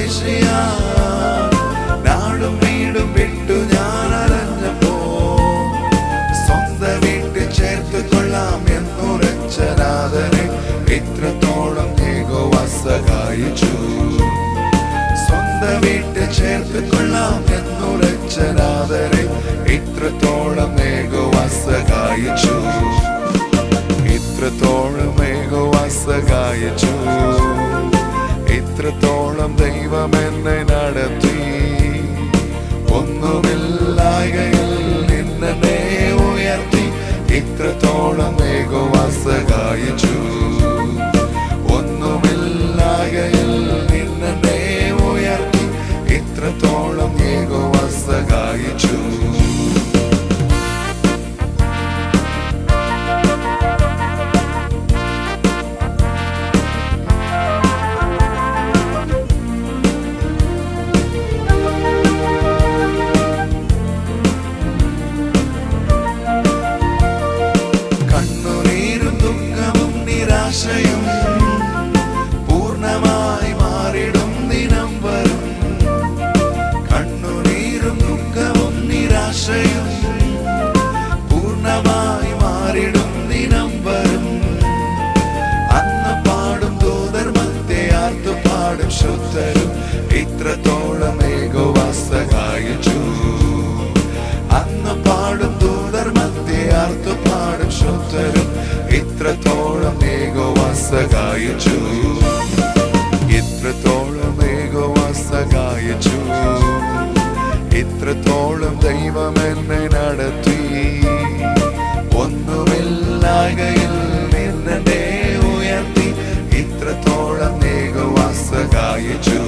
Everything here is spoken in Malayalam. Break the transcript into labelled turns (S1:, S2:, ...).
S1: പരദേശിയാ നാടും വീടും വിട്ടു ഞാൻ അലഞ്ഞപ്പോ സ്വന്തം വീട്ടിൽ ചേർത്ത് കൊള്ളാം എന്നുറച്ച നാഥനെ ഇത്രത്തോളം യഹോവ സഹായിച്ചു. സ്വന്തം വീട്ടിൽ ചേർത്ത് കൊള്ളാം എന്നുറച്ച നാഥനെ ഇത്രത്തോളം യഹോവ സഹായിച്ചു. ഇത്രത്തോളം യഹോവ സഹായിച്ചു. ഇത്രത്തോളം ദൈവം എന്നെ നടത്തി. ഒന്നുമില്ലായ്കയിൽ നിന്നെ ഉയർത്തി. ഇത്രത്തോളം യഹോവ സഹായിച്ചു. ഒന്നുമില്ലായ്കയിൽ നിന്നെ ഉയർത്തി. ഇത്രത്തോളം യഹോവ സഹായിച്ചു. പൂർണ്ണമായി മാറിടും ദിനം വരും. കണ്ണുനീരും ദുഃഖവും നിരാശയും പൂർണ്ണമായി മാറിടും ദിനം വരും. അന്ന് പാടും ദൂതർ മധ്യേ ആർത്തു പാടും ശുദ്ധരും. ഇത്രത്തോളം യഹോവ സഹായിച്ചു. അന്ന് പാടും ദൂതർ മധ്യേ ആർത്തു പാടും ശുദ്ധരും. ഇത്രത്തോളം യഹോവ സഹായിച്ചു. ഇത്രത്തോളം യഹോവ സഹായിച്ചു. ഇത്രത്തോളം ദൈവം എന്നെ നടത്തി. ഒന്നുമില്ലായ്കയിൽ നിന്നെ ഉയർത്തി. ഇത്രത്തോളം യഹോവ സഹായിച്ചു.